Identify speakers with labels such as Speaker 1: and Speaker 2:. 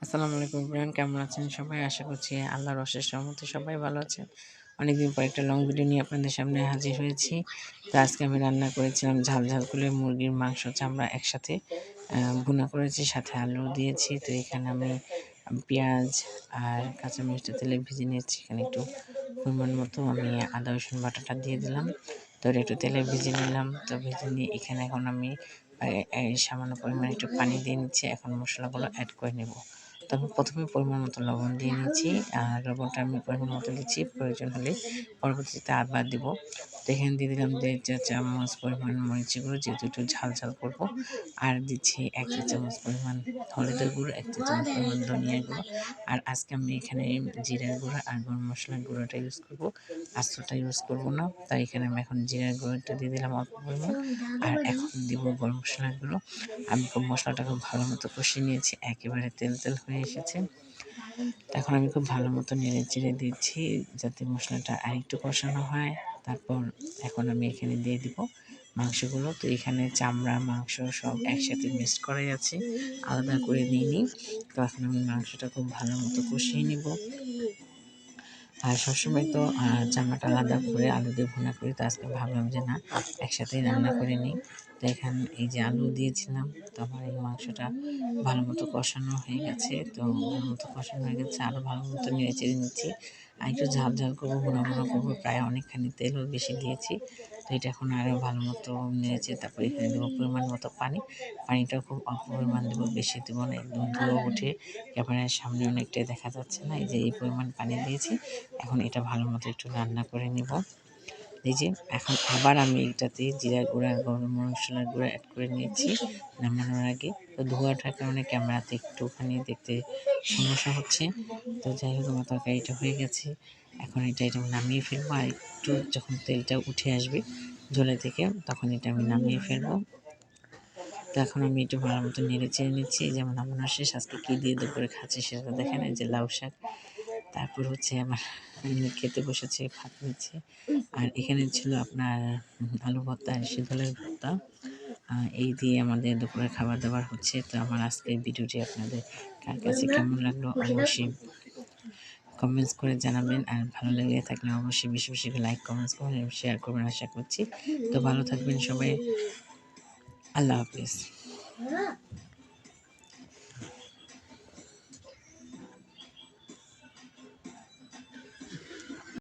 Speaker 1: আসসালামু আলাইকুম ফ্রেন্ড, কেমন আছেন সবাই? আশা করছি আল্লাহর অশেষ রহমতে সবাই ভালো আছেন। অনেকদিন পর একটা লং ভিডিও নিয়ে আপনাদের সামনে হাজির হয়েছি। তো আজকে আমি রান্না করেছিলাম ঝাল ঝাল করে মুরগির মাংস চামড়া একসাথে ভুনা করেছি, সাথে আলু দিয়েছি। তো এখানে আমি পেঁয়াজ আর কাঁচামরিচটা তেলে ভেজে নিয়েছি। এখানে একটু পরিমাণ মতো আমি আদা রসুন বাটাটা দিয়ে দিলাম। তো এটা একটু তেলে ভেজে নিলাম। তো ভেজে নিয়ে এখানে এখন আমি সামান্য পরিমাণে একটু পানি দিয়ে নিচ্ছি। এখন মশলাগুলো অ্যাড করে নেব। তো আমি প্রথমে পরিমাণ মতো লবণ দিয়ে নিচ্ছি, আর লবণটা আমি পরিমাণ মতো দিচ্ছি, প্রয়োজন হলে পরবর্তীতে আবার দিব। তো এখানে দিয়ে দিলাম 1.5 চা চামচ পরিমাণ মরিচের গুঁড়ো, যেহেতু একটু ঝাল ঝাল করবো। আর দিচ্ছি 1 চা চামচ পরিমাণ হলুদের গুঁড়ো, 1 চা চামচ পরিমাণ ধনিয়ার গুঁড়ো। আর আজকে আমি এখানে জিরার গুঁড়ো আর গরম মশলার গুঁড়োটা ইউজ করবো, আস্তটা ইউজ করবো না। তাই এখানে আমি এখন জিরার গুঁড়োটা দিয়ে দিলাম অল্প পরিমাণ, আর এখন দিব গরম মশলার গুঁড়ো। আমি খুব মশলাটা খুব ভালো মতো কষিয়ে নিয়েছি, একেবারে তেল তেল হয়ে এসেছে। এখন আমি খুব ভালো মতো নেড়ে চেড়ে দিচ্ছি যাতে মশলাটা আরেকটু কষানো হয়। তারপর এখন আমি এখানে দিয়ে দিব মাংসগুলো। তো এখানে চামড়া মাংস সব একসাথে মিক্স করাই আছে, আলাদা করে নিইনি। তো এখন আমি মাংসটা খুব ভালো মতো কষিয়ে নিব। আর সবসময় তো চামড়াটা আলাদা করে আলু দিয়ে ভুনা করি, তো আজকে ভাবলাম যে না, একসাথেই রান্না করে নিই। তো এখানে এই যে আলু দিয়েছিলাম, তো আমার এই মাংসটা ভালো মতো কষানো হয়ে গেছে। তো ভালো মতো কষানো হয়ে গেছে, আরও ভালো মতো নেড়ে চেড়ে নিচ্ছি। আর একটু ঝাল ঝাল করবো, ভুনা ভুনা করবো, প্রায় অনেকখানি তেলও বেশি দিয়েছি। তো এটা এখন আরও ভালো মতো নেড়েছে। তারপর এখানে দেবো পরিমাণ মতো পানি। পানিটাও খুব অল্প পরিমাণ দেবো, বেশি দেবো না, একদম ধুয়ে উঠে ক্যামেরার সামনে অনেকটাই দেখা যাচ্ছে না। এই যে এই পরিমাণ পানি দিয়েছি। এখন এটা ভালো মতো একটু রান্না করে নিব। এই যে এখন আবার আমি এটাতে জিরার গুঁড়া আর গরম মশলার গুঁড়া অ্যাড করে নিয়েছি নামানোর আগে। তো ধোঁয়াটার কারণে ক্যামেরাতে একটুখানি দেখতে সমস্যা হচ্ছে। তো যাই হোক, আমার তরকারিটা হয়ে গেছে। এখন এটা নামিয়ে ফেলবো, আর একটু যখন তেলটা উঠে আসবে ঝোলে থেকে, তখন এটা আমি নামিয়ে ফেলবো। তো এখন আমি একটু ভালো মতো নেড়ে চেড়ে নিচ্ছি। যেমন নামানো শেষ। আজকে কী দিয়ে দুপুরে খাচ্ছি সেটা দেখেন, এই যে লাউ শাক। তারপর হচ্ছে আমার খেতে বসেছে, ভাত নিচ্ছে। আর এখানে ছিল আপনার আলু ভর্তা আর শিদলের ভর্তা। এই দিয়ে আমাদের দুপুরের খাবার দাবার হচ্ছে। তো আমার আজকের ভিডিওটি আপনাদের কার কাছে কেমন লাগলো অবশ্যই কমেন্টস করে জানাবেন। আর ভালো লেগে থাকলে অবশ্যই বেশি বেশি লাইক কমেন্টস করবেন এবং শেয়ার করবেন আশা করছি। তো ভালো থাকবেন সবাই। আল্লাহ হাফিজ।